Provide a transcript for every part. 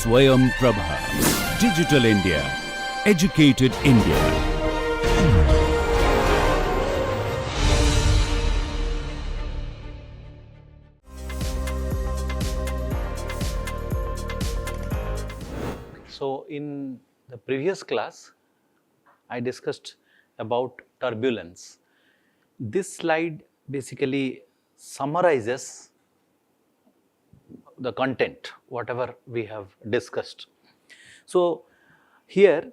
Swayam Prabha. Digital India. Educated India. So, in the previous class, I discussed about turbulence. This slide basically summarizes the content, whatever we have discussed. So, here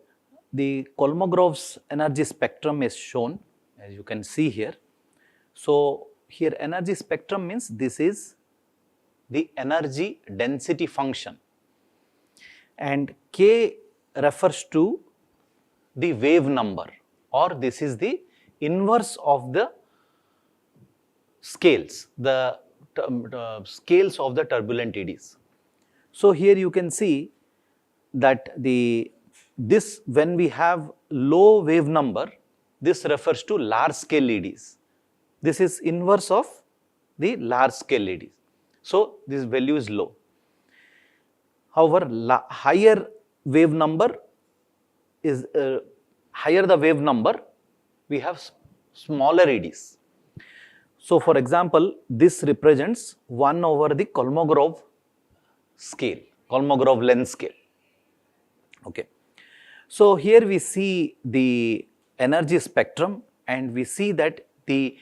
the Kolmogorov's energy spectrum is shown, as you can see here. So, here energy spectrum means this is the energy density function, and K refers to the wave number, or this is the inverse of the scales, the scales of the turbulent eddies. So, here you can see that this when we have low wave number, this refers to large scale eddies. This is inverse of the large scale eddies. So, this value is low. However, higher wave number is higher the wave number, we have smaller eddies. So, for example, this represents 1 over the Kolmogorov scale, Kolmogorov length scale. Okay. So, here we see the energy spectrum, and we see that the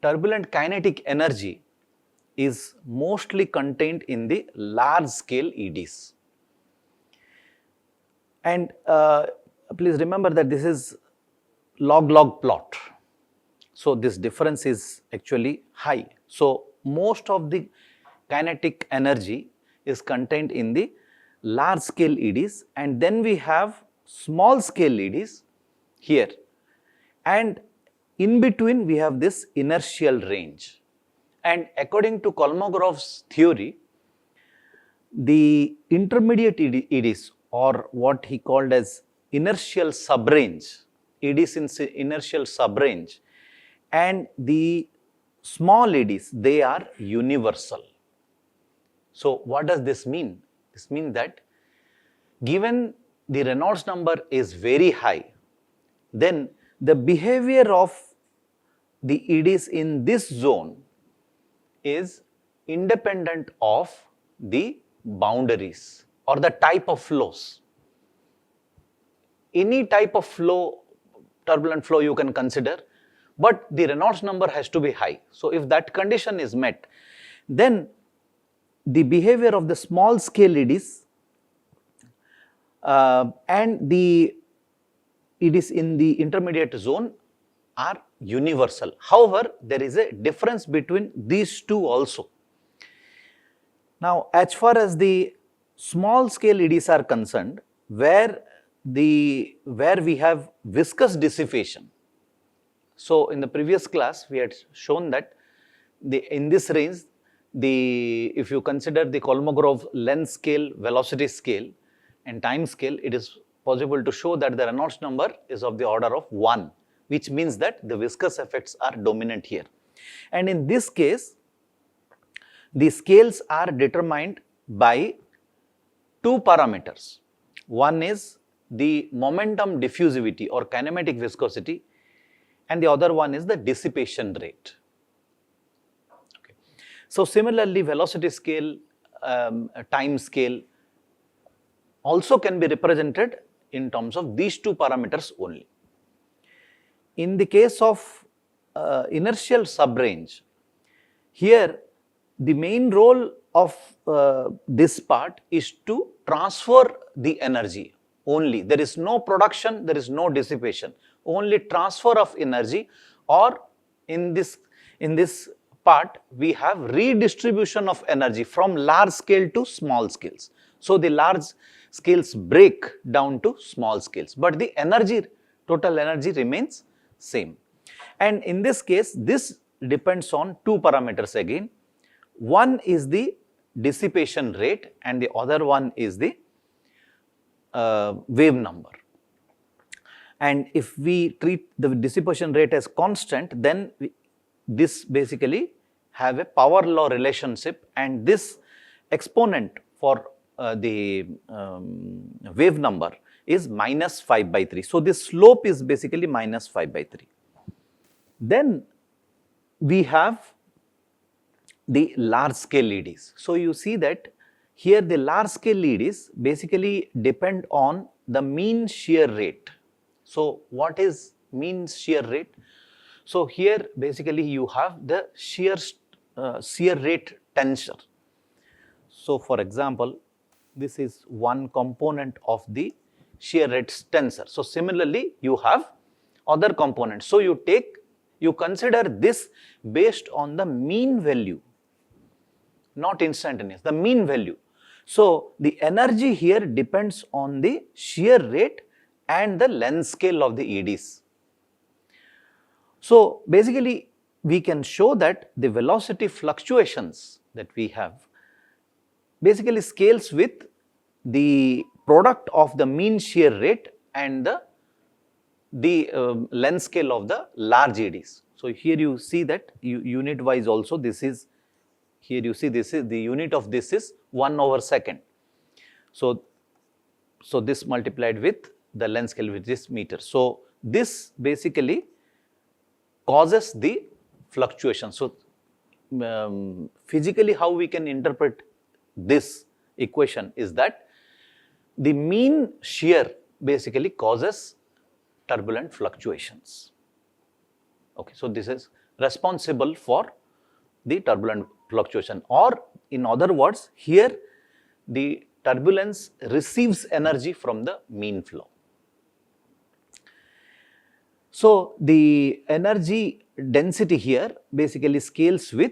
turbulent kinetic energy is mostly contained in the large scale eddies. And please remember that this is log-log plot. So, this difference is actually high. So, most of the kinetic energy is contained in the large scale eddies, and then we have small scale eddies here, and in between we have this inertial range. And according to Kolmogorov's theory, the intermediate eddies, or what he called as inertial subrange, eddies in inertial subrange, and the small eddies, they are universal. So, what does this mean? This means that given the Reynolds number is very high, then the behavior of the eddies in this zone is independent of the boundaries or the type of flows. Any type of flow, turbulent flow you can consider, but the Reynolds number has to be high. So, if that condition is met, then the behavior of the small scale eddies and the eddies in the intermediate zone are universal. However, there is a difference between these two also. Now, as far as the small scale eddies are concerned, where we have viscous dissipation. So, in the previous class we had shown that in this range, if you consider the Kolmogorov length scale, velocity scale and time scale, it is possible to show that the Reynolds number is of the order of 1, which means that the viscous effects are dominant here. And in this case, the scales are determined by two parameters. One is the momentum diffusivity or kinematic viscosity, and the other one is the dissipation rate. Okay. So, similarly, velocity scale, time scale also can be represented in terms of these two parameters only. In the case of inertial subrange, here the main role of this part is to transfer the energy only. There is no production, there is no dissipation, only transfer of energy, or in this part we have redistribution of energy from large scale to small scales. So, the large scales break down to small scales, but the energy, total energy remains same. And in this case, this depends on two parameters again. One is the dissipation rate and the other one is the wave number. And if we treat the dissipation rate as constant, then this basically have a power law relationship, and this exponent for wave number is minus 5 by 3. So, this slope is basically minus 5 by 3. Then we have the large scale LEDs. So, you see that here the large scale LEDs basically depend on the mean shear rate. So, what is mean shear rate? So, here basically you have the shear rate tensor. So, for example, this is one component of the shear rate tensor. So, similarly you have other components. So, you consider this based on the mean value, not instantaneous, the mean value. So, the energy here depends on the shear rate and the length scale of the EDs. So, basically we can show that the velocity fluctuations that we have basically scales with the product of the mean shear rate and the length scale of the large EDs. So, here you see that unit wise also this is, here you see this is the unit of this is 1 over second. So, this multiplied with the length scale which is meter. So, this basically causes the fluctuation. So, physically how we can interpret this equation is that the mean shear basically causes turbulent fluctuations. Okay, so, this is responsible for the turbulent fluctuation, or in other words here the turbulence receives energy from the mean flow. So, the energy density here basically scales with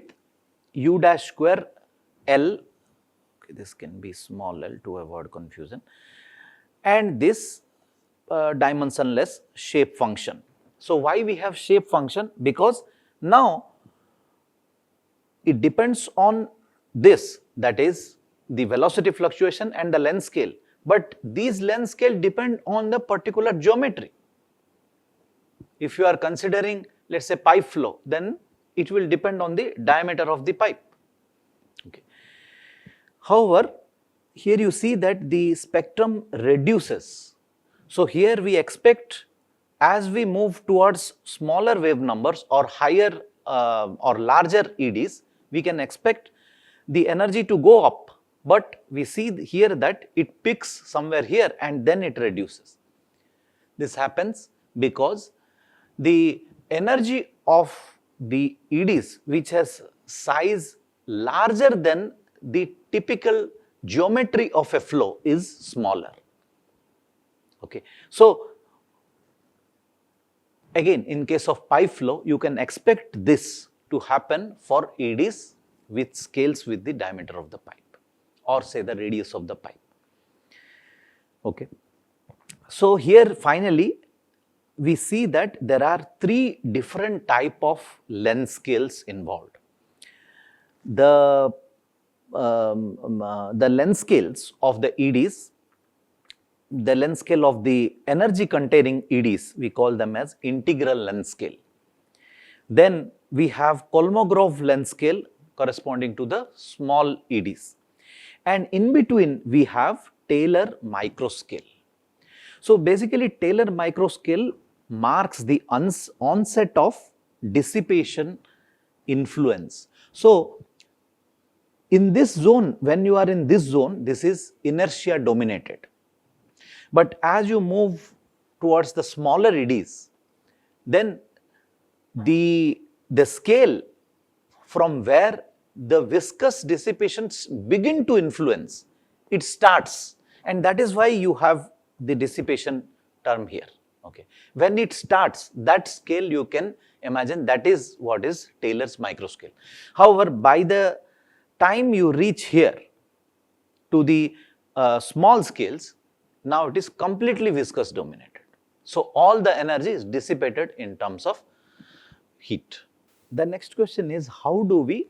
U dash square L, okay, this can be small l to avoid confusion, and this dimensionless shape function. So, why we have shape function? Because now it depends on this, that is the velocity fluctuation and the length scale, but these length scale depend on the particular geometry. If you are considering, let us say, pipe flow, then it will depend on the diameter of the pipe. Okay. However, here you see that the spectrum reduces. So, here we expect as we move towards smaller wave numbers or higher or larger EDs, we can expect the energy to go up, but we see here that it peaks somewhere here and then it reduces. This happens because the energy of the EDs which has size larger than the typical geometry of a flow is smaller. Okay. So, again in case of pipe flow you can expect this to happen for EDs which scales with the diameter of the pipe or say the radius of the pipe. Okay. So, here finally we see that there are 3 different type of length scales involved. The length scales of the EDs, the length scale of the energy containing EDs, we call them as integral length scale. Then we have Kolmogorov length scale corresponding to the small EDs, and in between we have Taylor microscale. So, basically Taylor microscale marks the onset of dissipation influence. So, in this zone, when you are in this zone, this is inertia dominated, but as you move towards the smaller EDs, then the scale from where the viscous dissipations begin to influence, it starts, and that is why you have the dissipation term here. Okay. When it starts, that scale you can imagine that is what is Taylor's microscale. However, by the time you reach here to the small scales, now it is completely viscous dominated. So, all the energy is dissipated in terms of heat. The next question is, how do we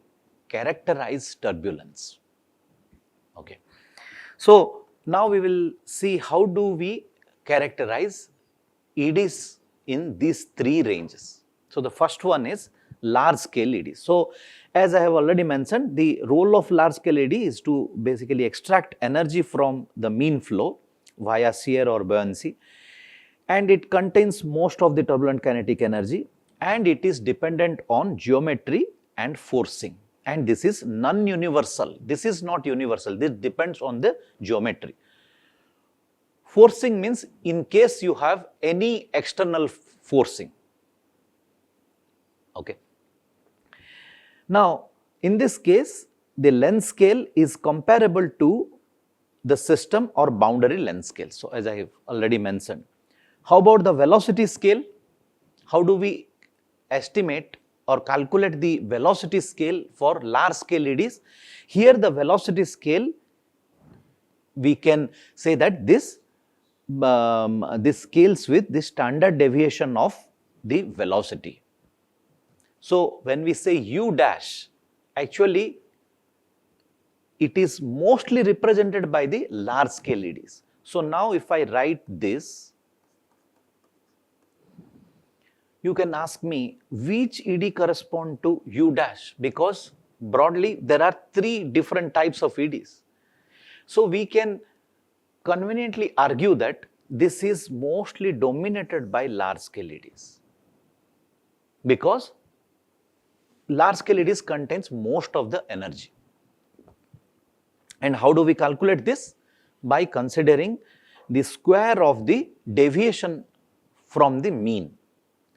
characterize turbulence? Okay. So, now we will see how do we characterize EDs in these 3 ranges. So, the first one is large scale EDs. So, As I have already mentioned, the role of large scale AD is to basically extract energy from the mean flow via shear or buoyancy, and it contains most of the turbulent kinetic energy, and it is dependent on geometry and forcing, and this is non-universal. This is not universal, this depends on the geometry. Forcing means in case you have any external forcing. Okay. Now, in this case, the length scale is comparable to the system or boundary length scale. So, as I have already mentioned. How about the velocity scale? How do we estimate or calculate the velocity scale for large scale EDs? Here the velocity scale, we can say that this scales with the standard deviation of the velocity. So, when we say u dash, actually it is mostly represented by the large scale EDs. So, now if I write this, you can ask me which ED correspond to u dash, because broadly there are 3 different types of EDs. So, we can conveniently argue that this is mostly dominated by large scale EDs, because large scale EDs contains most of the energy. And how do we calculate this? By considering the square of the deviation from the mean.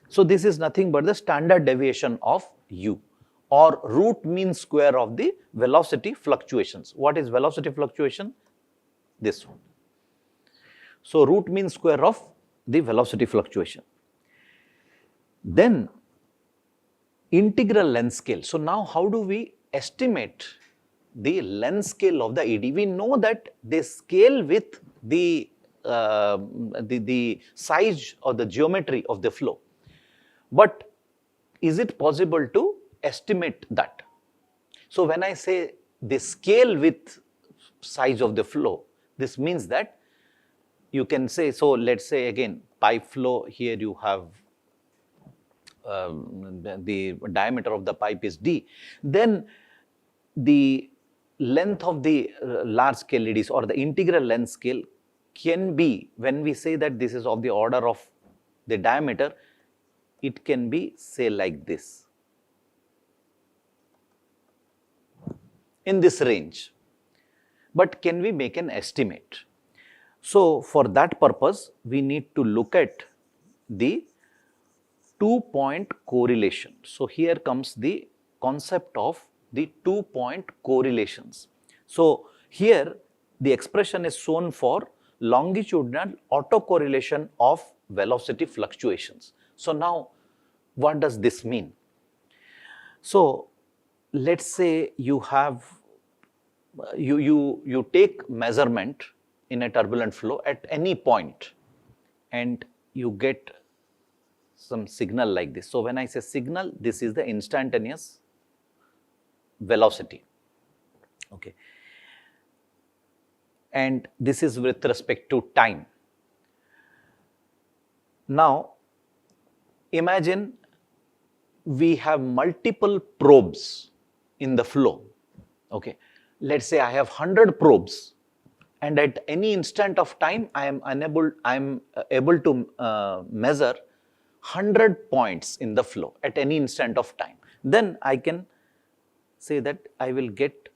So, this is nothing but the standard deviation of u, or root mean square of the velocity fluctuations. What is velocity fluctuation? This one. So, root mean square of the velocity fluctuation. Then integral length scale. So, now how do we estimate the length scale of the ED? We know that they scale with the size or the geometry of the flow, but is it possible to estimate that? So, when I say they scale with size of the flow, this means that you can say, so let us say again pipe flow, here you have the diameter of the pipe is d, then the length of the large scale EDs or the integral length scale can be, when we say that this is of the order of the diameter, it can be say like this, in this range. But can we make an estimate? So, for that purpose, we need to look at the 2-point correlation. So, here comes the concept of the 2-point correlations. So, here the expression is shown for longitudinal autocorrelation of velocity fluctuations. So, now what does this mean? So, let us say you have, you take measurement in a turbulent flow at any point and you get some signal like this. So, when I say signal, this is the instantaneous velocity, okay, and this is with respect to time. Now, imagine we have multiple probes in the flow, okay. Let us say I have 100 probes, and at any instant of time I am able to measure 100 points in the flow at any instant of time. Then I can say that I will get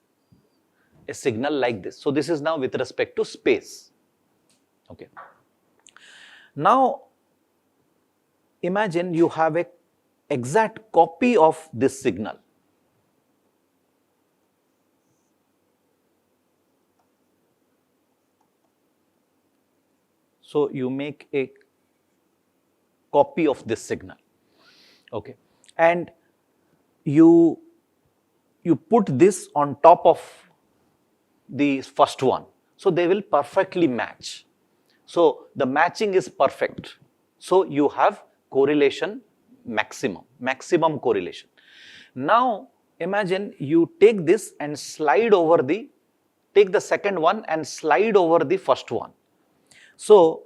a signal like this. So, this is now with respect to space, okay. Now, imagine you have a exact copy of this signal. So, you make a copy of this signal, okay, and you put this on top of the first one. So, they will perfectly match. So, the matching is perfect. So, you have correlation maximum correlation. Now, imagine you take this and slide over take the second one and slide over the first one. So,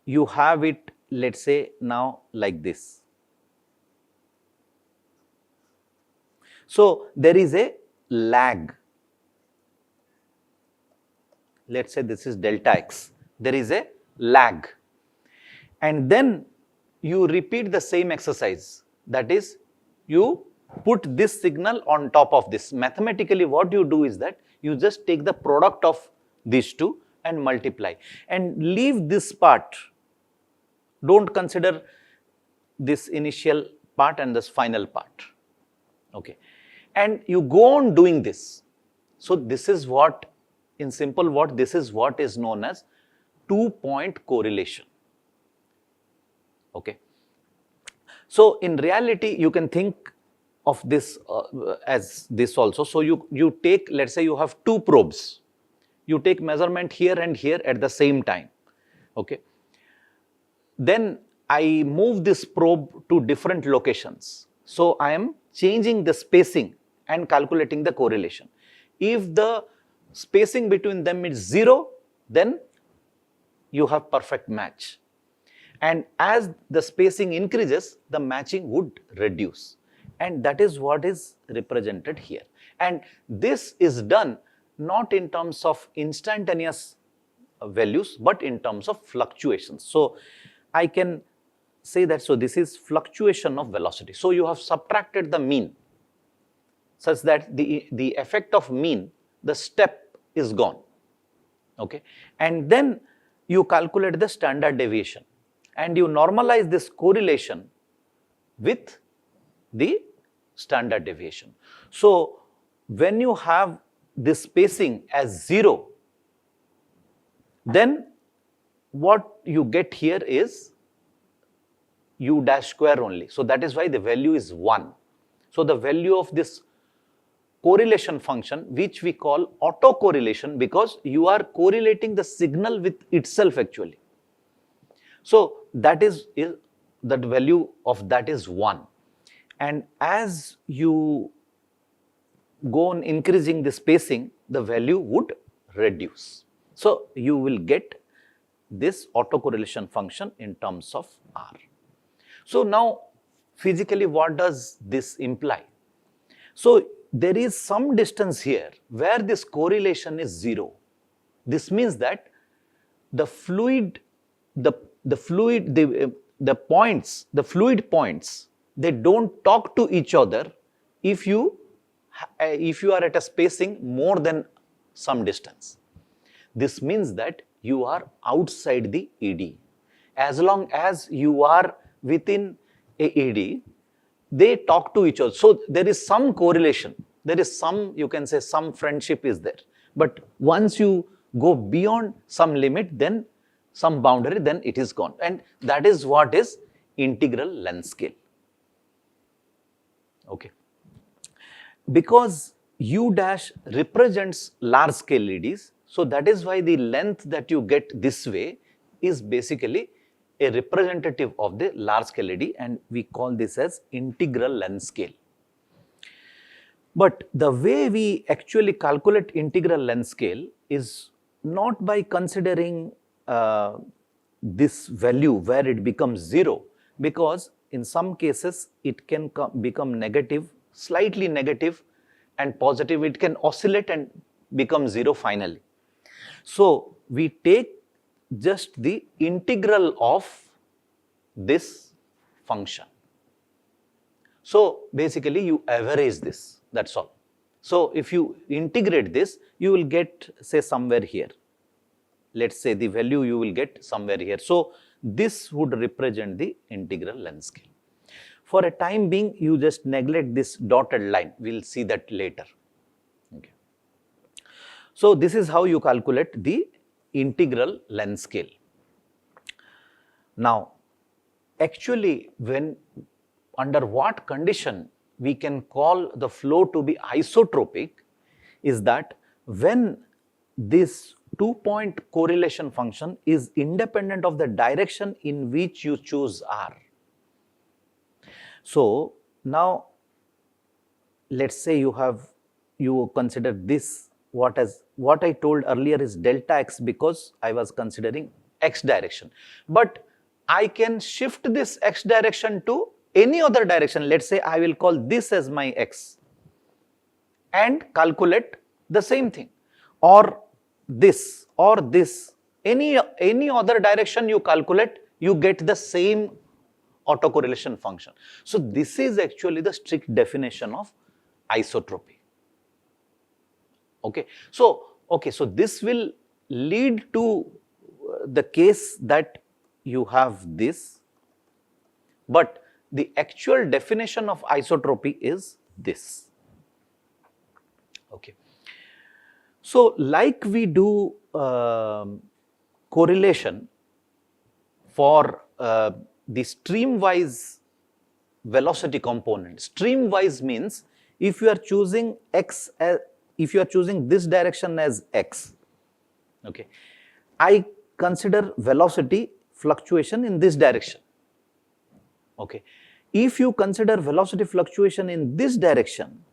you have it, let us say now like this. So there is a lag. Let's say this is delta x. There is a lag. And then you repeat the same exercise. That is, you put this signal on top of this. Mathematically, what you do is that you just take the product of these two and multiply and leave this part. Don't consider this initial part and this final part. Okay. And you go on doing this. So this is what, in simple word, this is what is known as 2-point correlation. Okay. So in reality, you can think of this as this also. So you take, let's say you have two probes. You take measurement here and here at the same time. Okay. Then I move this probe to different locations. So I am changing the spacing and calculating the correlation. If the spacing between them is 0, then you have perfect match. And as the spacing increases, the matching would reduce. And that is what is represented here. And this is done not in terms of instantaneous values, but in terms of fluctuations. So I can say that, so this is fluctuation of velocity. So you have subtracted the mean such that the effect of mean, the step is gone. Okay. And then you calculate the standard deviation and you normalize this correlation with the standard deviation. So when you have this spacing as 0, then what you get here is u dash square only. So that is why the value is 1. So the value of this correlation function, which we call autocorrelation, because you are correlating the signal with itself actually. So that is that value of that is 1. And as you go on increasing the spacing, the value would reduce. So you will get this autocorrelation function in terms of R. So now physically what does this imply? So there is some distance here where this correlation is 0. This means that the fluid points, they don't talk to each other if you are at a spacing more than some distance. This means that you are outside the ED. As long as you are within a ED, they talk to each other. So there is some correlation. There is some, you can say, some friendship is there. But once you go beyond some limit, then some boundary, then it is gone. And that is what is integral length scale. Okay. Because U dash represents large scale EDs, so that is why the length that you get this way is basically a representative of the large scale ED, and we call this as integral length scale. But the way we actually calculate integral length scale is not by considering this value where it becomes 0, because in some cases it can become negative, slightly negative and positive. It can oscillate and become 0 finally. So we take just the integral of this function. So basically you average this, that's all. So if you integrate this, you will get, say, somewhere here. Let's say the value you will get somewhere here. So this would represent the integral length scale. For a time being, you just neglect this dotted line. We'll see that later. Okay. So this is how you calculate the integral length scale. Now, actually, under what condition we can call the flow to be isotropic is that when this 2-point correlation function is independent of the direction in which you choose R. So now let's say you consider this, what I told earlier is delta x, because I was considering x direction. But I can shift this x direction to any other direction. Let's say I will call this as my x. and calculate the same thing, or this, any other direction you calculate, you get the same autocorrelation function. So this is actually the strict definition of isotropy. Okay, so this will lead to the case that you have this, but the actual definition of isotropy is this. Okay, so like we do correlation for the streamwise velocity component. Streamwise means if you are choosing x as, if you are choosing this direction as x, okay, I consider velocity fluctuation in this direction. Okay, if you consider velocity fluctuation in this direction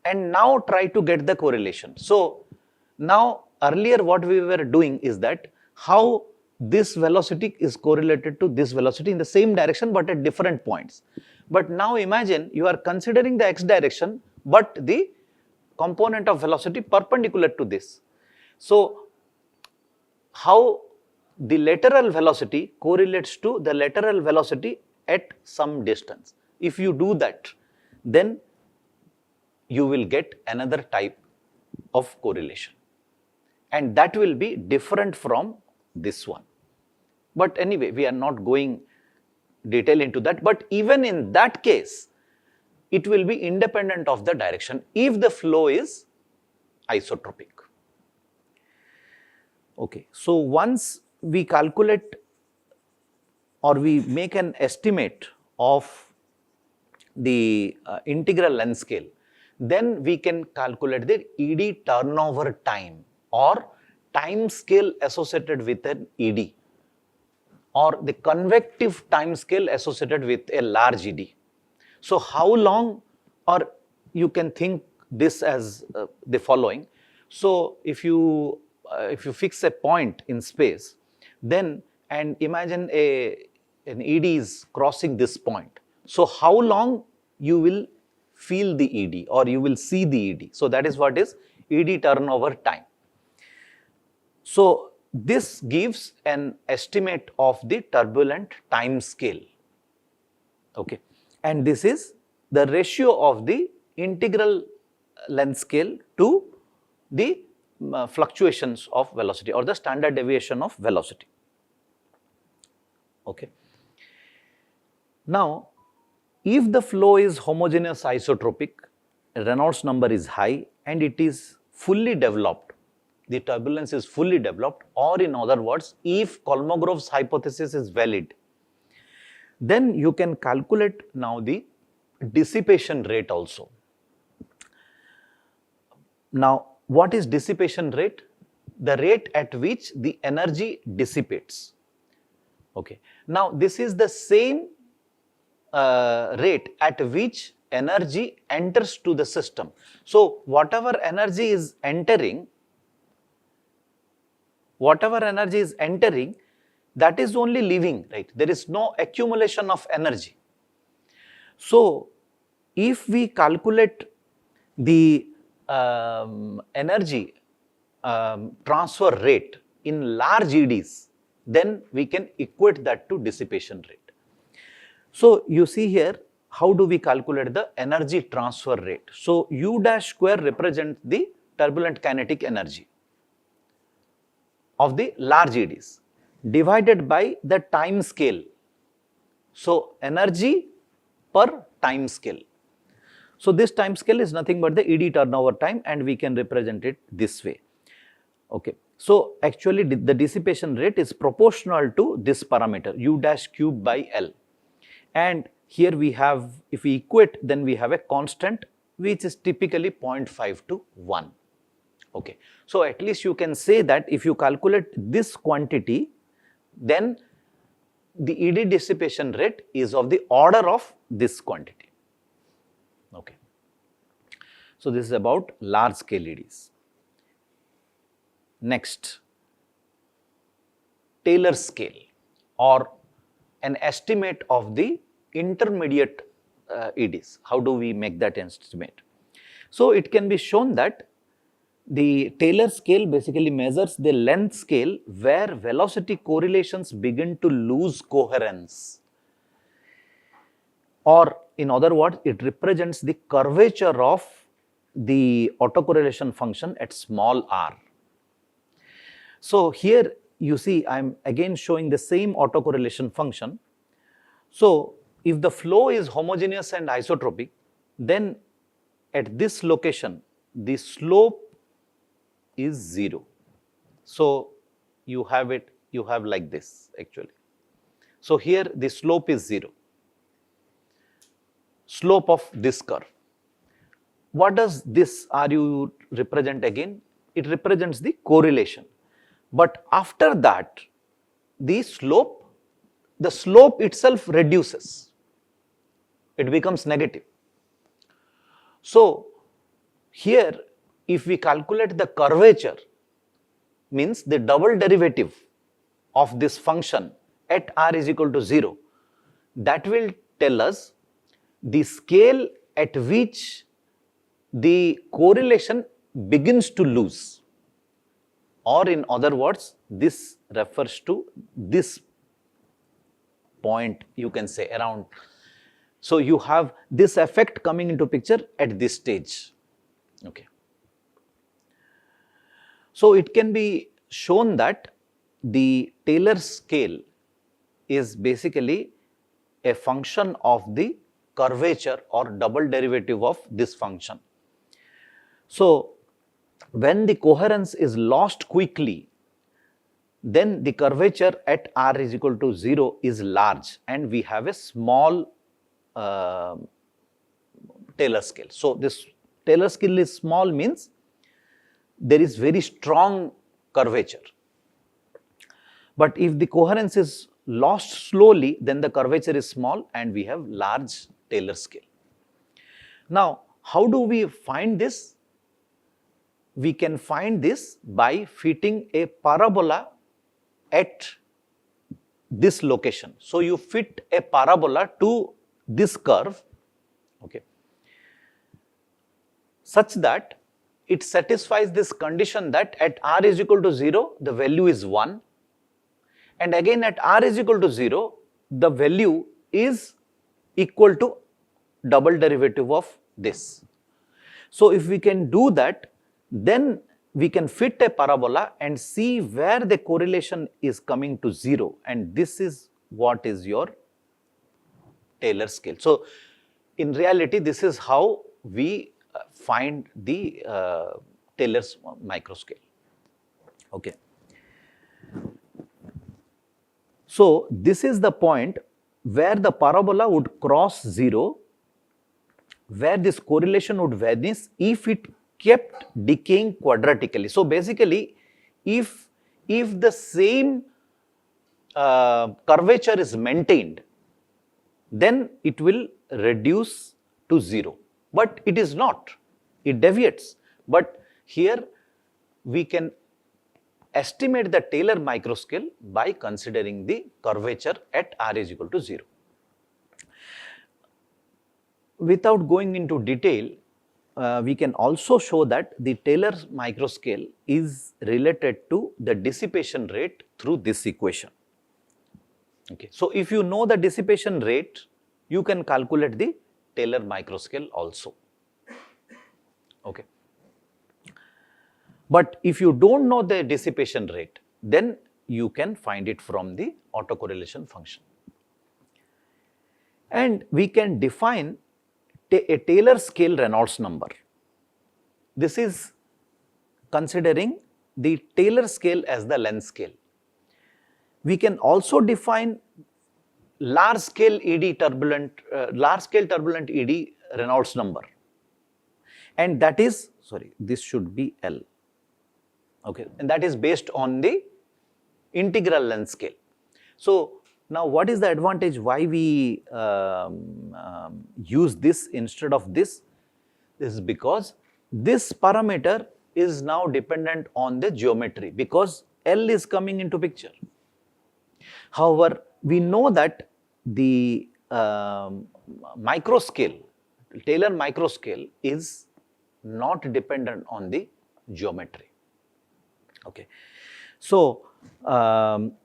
and now try to get the correlation. So now earlier what we were doing is that how this velocity is correlated to this velocity in the same direction but at different points. But now imagine you are considering the x direction but the component of velocity perpendicular to this. So how the lateral velocity correlates to the lateral velocity at some distance. If you do that, then you will get another type of correlation, and that will be different from this one. But anyway, we are not going detail into that, but even in that case, it will be independent of the direction if the flow is isotropic. Okay, so once we calculate or we make an estimate of the integral length scale, then we can calculate the ED turnover time or time scale associated with an ED, or the convective time scale associated with a large ED. So how long, or you can think this as the following. So if you fix a point in space, then and imagine an ED is crossing this point. So how long you will feel the ED or you will see the ED. So that is what is ED turnover time. So this gives an estimate of the turbulent time scale. Okay, and this is the ratio of the integral length scale to the fluctuations of velocity or the standard deviation of velocity. Okay. Now, if the flow is homogeneous isotropic, Reynolds number is high and it is fully developed, the turbulence is fully developed, or in other words, if Kolmogorov's hypothesis is valid, then you can calculate now the dissipation rate also. Now, what is dissipation rate? The rate at which the energy dissipates. Okay. Now, this is the same rate at which energy enters to the system. So, whatever energy is entering, that is only leaving, right? There is no accumulation of energy. So, if we calculate the energy transfer rate in large EDs, then we can equate that to dissipation rate. So, you see here, how do we calculate the energy transfer rate? So, U dash square represents the turbulent kinetic energy of the large EDs divided by the time scale. So, energy per time scale. So, this time scale is nothing but the ED turnover time, and we can represent it this way. Okay. So, actually the dissipation rate is proportional to this parameter U dash cube by L, and here we have, if we equate, then we have a constant which is typically 0.5 to 1. Okay. So, at least you can say that if you calculate this quantity, then the ED dissipation rate is of the order of this quantity. Okay. So, this is about large scale EDs. Next, Taylor scale, or an estimate of the intermediate EDs. How do we make that estimate? So it can be shown that the Taylor scale basically measures the length scale where velocity correlations begin to lose coherence. Or in other words, it represents the curvature of the autocorrelation function at small r. So here you see I am again showing the same autocorrelation function. So if the flow is homogeneous and isotropic, then at this location the slope is 0. So you have like this actually. So here the slope is 0, slope of this curve. What does this RU represent again? It represents the correlation. But after that, the slope itself reduces. It becomes negative. So here, if we calculate the curvature, means the double derivative of this function at r is equal to 0, that will tell us the scale at which the correlation begins to lose. Or in other words, this refers to this point, you can say around. So you have this effect coming into picture at this stage. Okay. So it can be shown that the Taylor scale is basically a function of the curvature or double derivative of this function. So when the coherence is lost quickly, then the curvature at r is equal to 0 is large and we have a small Taylor scale. So this Taylor scale is small means there is very strong curvature. But if the coherence is lost slowly, then the curvature is small and we have large Taylor scale. Now, how do we find this? We can find this by fitting a parabola at this location. So you fit a parabola to this curve, okay, such that it satisfies this condition that at r is equal to 0, the value is 1, and again at r is equal to 0, the value is equal to double derivative of this. So if we can do that, then we can fit a parabola and see where the correlation is coming to 0, and this is what is your Taylor scale. So in reality, this is how we find the Taylor's microscale. Okay. So this is the point where the parabola would cross 0, where this correlation would vanish if it kept decaying quadratically. So basically, if the same curvature is maintained, then it will reduce to 0. But it is not, it deviates. But here we can estimate the Taylor microscale by considering the curvature at r is equal to 0. Without going into detail, we can also show that the Taylor microscale is related to the dissipation rate through this equation. Okay. So if you know the dissipation rate, you can calculate the Taylor microscale also. Okay. But if you don't know the dissipation rate, then you can find it from the autocorrelation function. And we can define a Taylor scale Reynolds number. This is considering the Taylor scale as the length scale. We can also define large scale turbulent ED Reynolds number, and that is, this should be L. Okay, and that is based on the integral length scale. So now what is the advantage why we use this instead of this? This is because this parameter is now dependent on the geometry because L is coming into picture. However, we know that the microscale, Taylor microscale is not dependent on the geometry. Okay. So,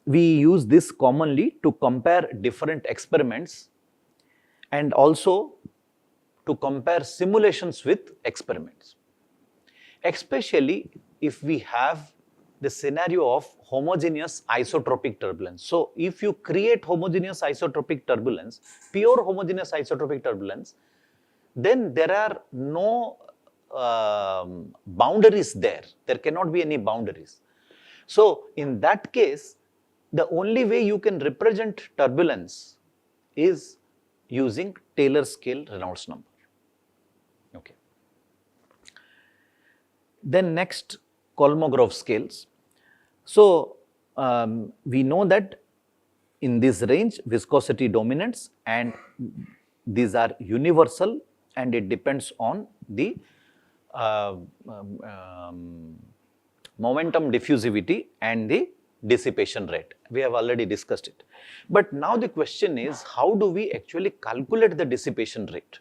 we use this commonly to compare different experiments and also to compare simulations with experiments. Especially if we have the scenario of homogeneous isotropic turbulence. So, if you create homogeneous isotropic turbulence, pure homogeneous isotropic turbulence, then there are no boundaries there. There cannot be any boundaries. So, in that case, the only way you can represent turbulence is using Taylor scale Reynolds number. Okay. Then next, Kolmogorov scales. So, we know that in this range viscosity dominates and these are universal and it depends on the momentum diffusivity and the dissipation rate. We have already discussed it. But now the question is, how do we actually calculate the dissipation rate?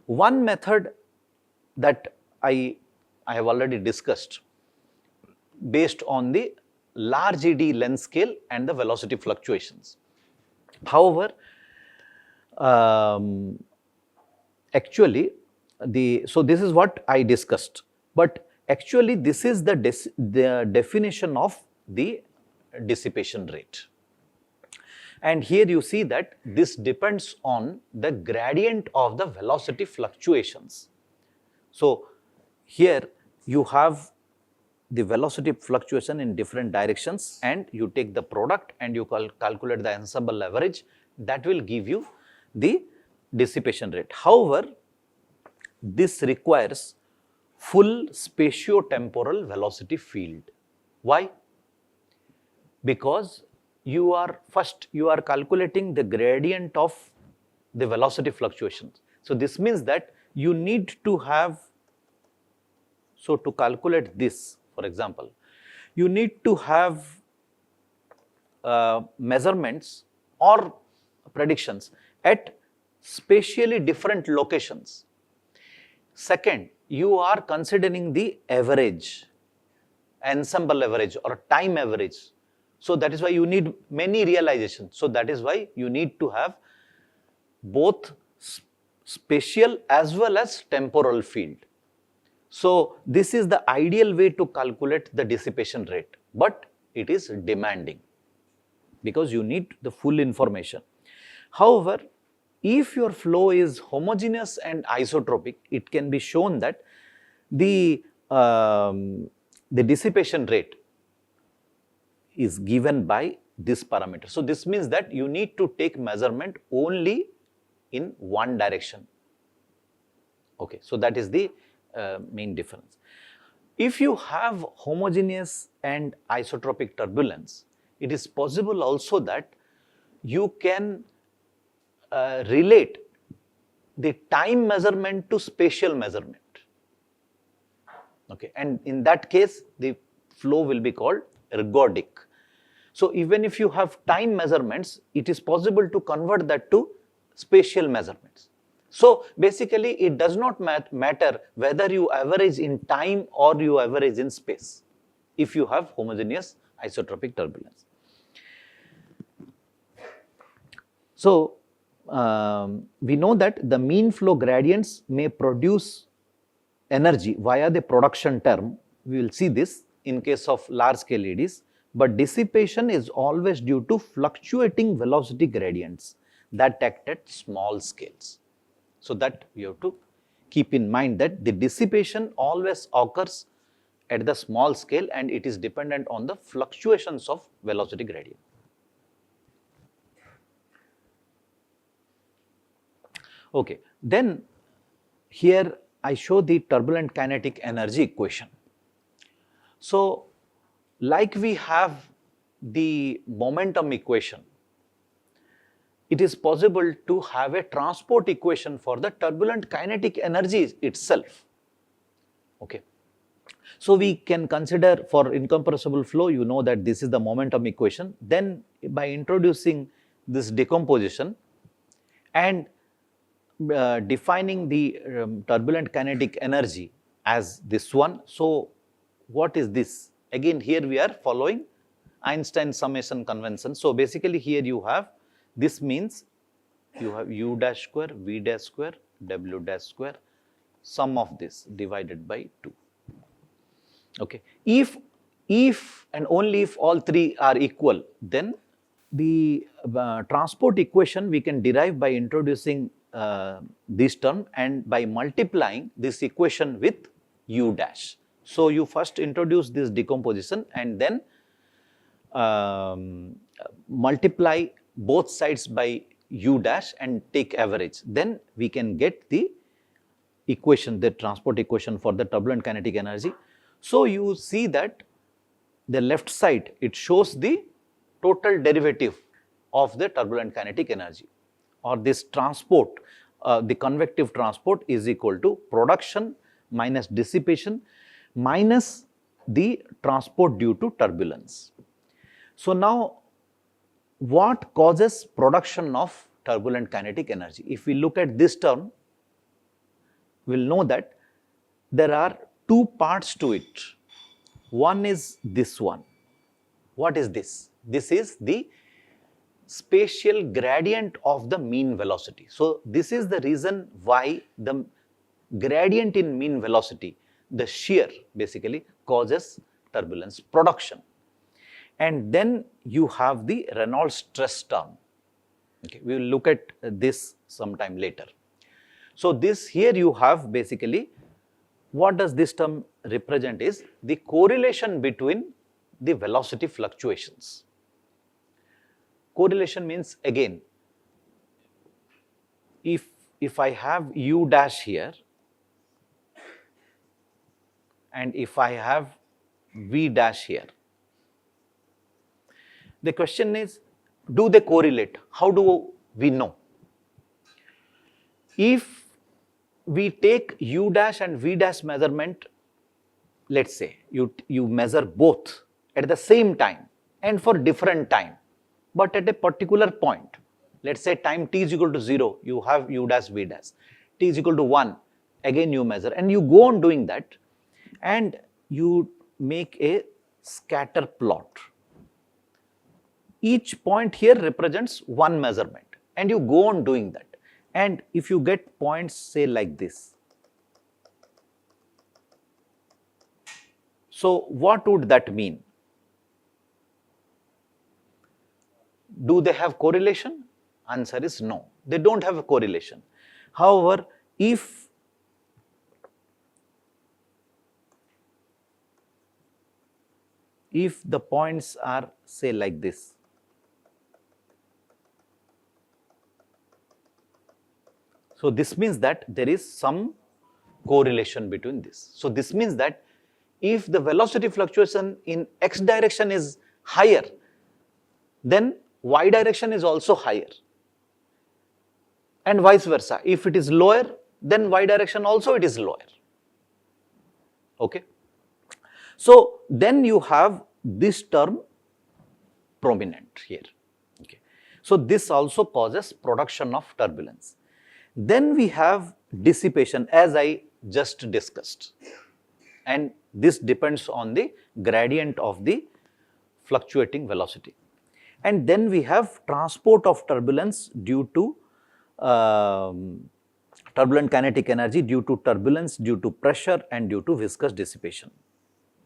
One method that I have already discussed based on the large ED length scale and the velocity fluctuations. However, actually, so this is what I discussed, but actually this is the definition of the dissipation rate. And here you see that this depends on the gradient of the velocity fluctuations. So, here you have the velocity fluctuation in different directions and you take the product and you calculate the ensemble average, that will give you the dissipation rate. However, this requires full spatiotemporal velocity field. Why? Because you are calculating the gradient of the velocity fluctuations. So, this means that you need to have, so to calculate this, for example, you need to have measurements or predictions at spatially different locations. Second, you are considering the average, ensemble average or time average. So, that is why you need many realizations. So, that is why you need to have both spatial as well as temporal field. So, this is the ideal way to calculate the dissipation rate, but it is demanding because you need the full information. However, if your flow is homogeneous and isotropic, it can be shown that the dissipation rate is given by this parameter. So, this means that you need to take measurement only in one direction. Okay, so that is the main difference. If you have homogeneous and isotropic turbulence, it is possible also that you can relate the time measurement to spatial measurement. Okay, and in that case, the flow will be called ergodic. So, even if you have time measurements, it is possible to convert that to spatial measurements. So, basically it does not matter whether you average in time or you average in space if you have homogeneous isotropic turbulence. So, we know that the mean flow gradients may produce energy via the production term. We will see this in case of large scale EDs, but dissipation is always due to fluctuating velocity gradients that act at small scales. So, that you have to keep in mind that the dissipation always occurs at the small scale and it is dependent on the fluctuations of velocity gradient. Okay, then here I show the turbulent kinetic energy equation. So, like we have the momentum equation, it is possible to have a transport equation for the turbulent kinetic energy itself. Okay. So, we can consider for incompressible flow, you know that this is the momentum equation. Then by introducing this decomposition and defining the turbulent kinetic energy as this one. So, what is this? Again, here we are following Einstein summation convention. So, basically here you have, this means you have u dash square, v dash square, w dash square, sum of this divided by 2. Okay. If and only if all three are equal, then the transport equation we can derive by introducing this term and by multiplying this equation with u dash. So, you first introduce this decomposition and then multiply both sides by u dash and take average. Then we can get the equation, the transport equation for the turbulent kinetic energy. So, you see that the left side, it shows the total derivative of the turbulent kinetic energy, or this transport, the convective transport is equal to production minus dissipation minus the transport due to turbulence. So, now what causes production of turbulent kinetic energy? If we look at this term, we will know that there are two parts to it. One is this one. What is this? This is the spatial gradient of the mean velocity. So, this is the reason why the gradient in mean velocity, the shear basically causes turbulence production. And then you have the Reynolds stress term. Okay, we will look at this sometime later. So, this here you have basically, what does this term represent is the correlation between the velocity fluctuations. Correlation means, again, if I have u dash here and if I have v dash here, the question is, do they correlate? How do we know? If we take u dash and v dash measurement, let us say you measure both at the same time and for different time, but at a particular point, let us say time t is equal to 0, you have u dash v dash, t is equal to 1, again you measure, and you go on doing that and you make a scatter plot. Each point here represents one measurement and you go on doing that. And if you get points, say like this, so what would that mean? Do they have correlation? Answer is no, they do not have a correlation. However, if the points are, say, like this, so this means that there is some correlation between this. So, this means that if the velocity fluctuation in x direction is higher, then y direction is also higher, and vice versa. If it is lower, then y direction also it is lower. Okay. So, then you have this term prominent here. Okay. So, this also causes production of turbulence. Then we have dissipation, as I just discussed, and this depends on the gradient of the fluctuating velocity. And then we have transport of turbulence due to turbulent kinetic energy due to turbulence, due to pressure and due to viscous dissipation,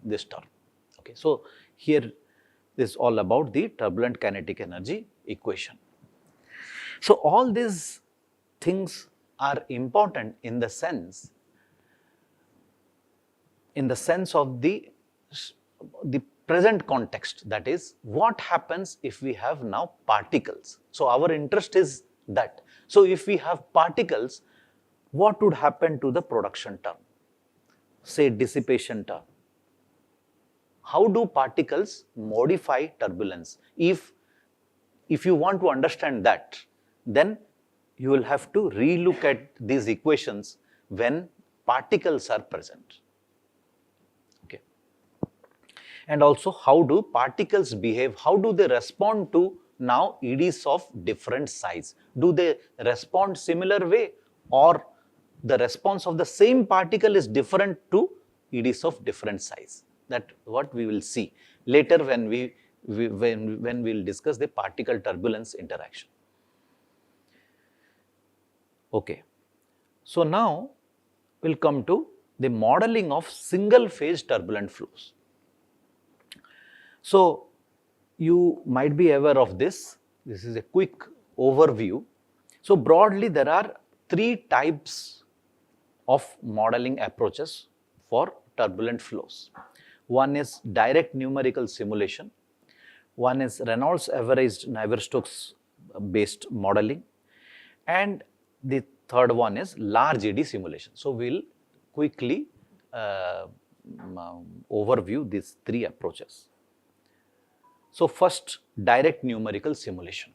this term. Okay. So, here this is all about the turbulent kinetic energy equation. So, all these things are important in the sense of the present context, that is, what happens if we have now particles. So, our interest is that. So, if we have particles, what would happen to the production term, say dissipation term? How do particles modify turbulence? If you want to understand that, then you will have to relook at these equations when particles are present. And also, how do particles behave, how do they respond to now eddies of different size. Do they respond similar way, or the response of the same particle is different to eddies of different size? That what we will see later when we will discuss the particle turbulence interaction. Okay. So now we'll come to the modeling of single phase turbulent flows. So you might be aware of this. This is a quick overview. So broadly, there are three types of modeling approaches for turbulent flows. One is direct numerical simulation. One is Reynolds averaged Navier-Stokes based modeling. And the third one is large eddy simulation. So we'll quickly overview these three approaches. So first, direct numerical simulation.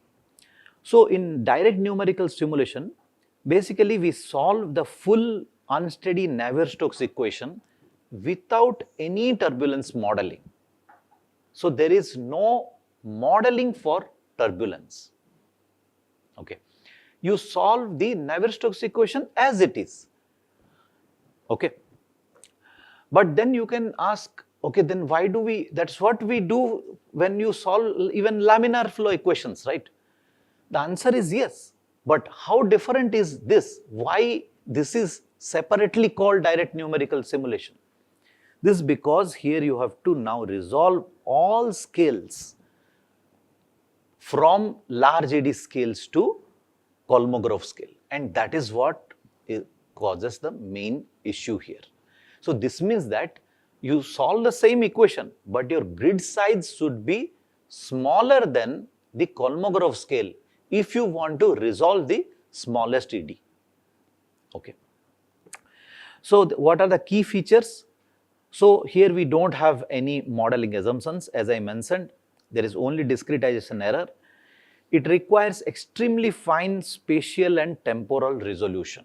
So in direct numerical simulation, basically we solve the full unsteady Navier-Stokes equation without any turbulence modeling. So there is no modeling for turbulence. Okay. You solve the Navier-Stokes equation as it is. Okay. But then you can ask, okay, then why do we, that's what we do when you solve even laminar flow equations, right? The answer is yes. But how different is this? Why this is separately called direct numerical simulation? This is because here you have to now resolve all scales from large eddy scales to Kolmogorov scale, and that is what causes the main issue here. So this means that you solve the same equation, but your grid size should be smaller than the Kolmogorov scale if you want to resolve the smallest eddy. Okay. So what are the key features? So here we don't have any modeling assumptions. As I mentioned, there is only discretization error. It requires extremely fine spatial and temporal resolution.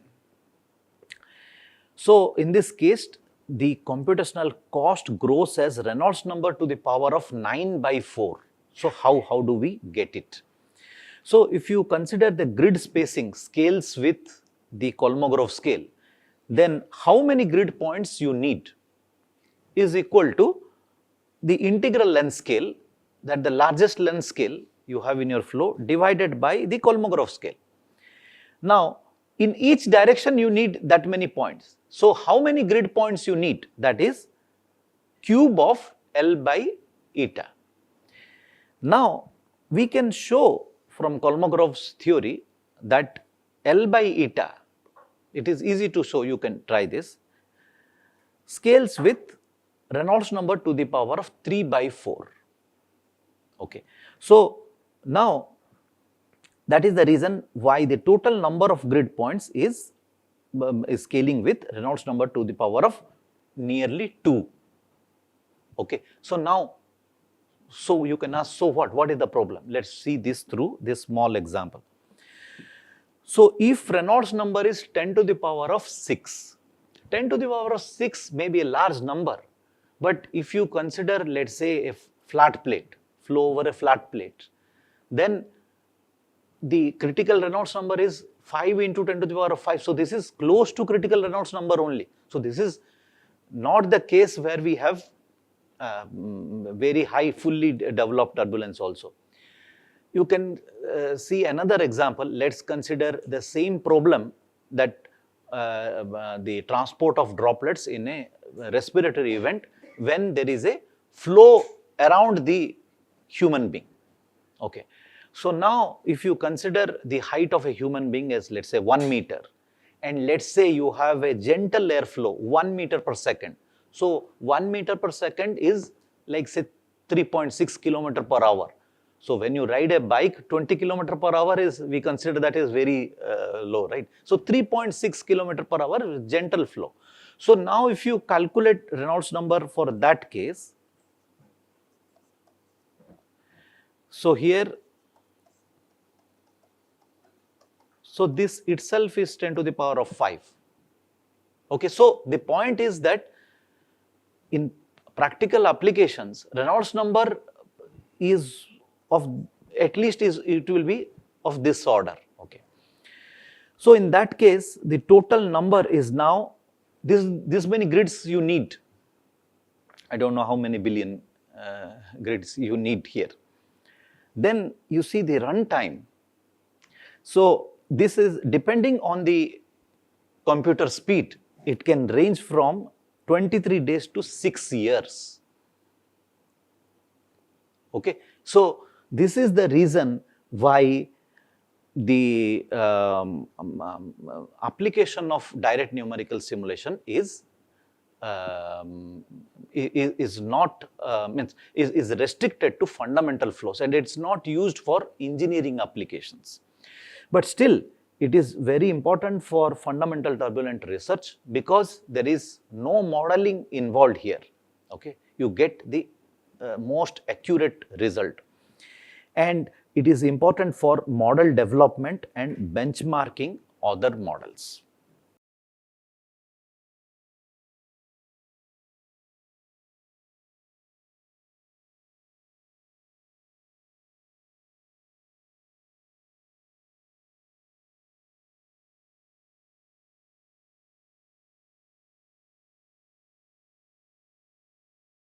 So in this case, the computational cost grows as Reynolds number to the power of 9/4. So how do we get it? So if you consider the grid spacing scales with the Kolmogorov scale, then how many grid points you need is equal to the integral length scale, that the largest length scale you have in your flow, divided by the Kolmogorov scale. Now, in each direction you need that many points. So how many grid points you need? That is cube of L by eta. Now, we can show from Kolmogorov's theory that L by eta, it is easy to show, you can try this, scales with Reynolds number to the power of 3/4. Okay. So now that is the reason why the total number of grid points is scaling with Reynolds number to the power of nearly 2. Okay. So now, so you can ask, so what is the problem? Let's see this through this small example. So if Reynolds number is 10 to the power of 6, 10 to the power of 6 may be a large number, but if you consider, let's say, a flat plate, flow over a flat plate, then the critical Reynolds number is 5 into 10 to the power of 5. So this is close to critical Reynolds number only. So this is not the case where we have very high fully developed turbulence also. You can see another example. Let's consider the same problem, that the transport of droplets in a respiratory event when there is a flow around the human being. Okay. So now if you consider the height of a human being as, let's say, 1 meter, and let's say you have a gentle airflow 1 meter per second. So 1 meter per second is like, say, 3.6 kilometer per hour. So when you ride a bike, 20 kilometer per hour is, we consider that is very low, right? So 3.6 kilometer per hour is gentle flow. So now if you calculate Reynolds number for that case, so here, so this itself is 10 to the power of 5. Okay, so the point is that in practical applications, Reynolds number is of at least it will be of this order. Okay. So in that case, the total number is now this many grids you need. I don't know how many billion grids you need here. Then you see the runtime. So this is depending on the computer speed. It can range from 23 days to 6 years. Okay. So this is the reason why the application of direct numerical simulation is not is restricted to fundamental flows, and it's not used for engineering applications. But still, it is very important for fundamental turbulent research because there is no modeling involved here. Okay, you get the most accurate result, and it is important for model development and benchmarking other models.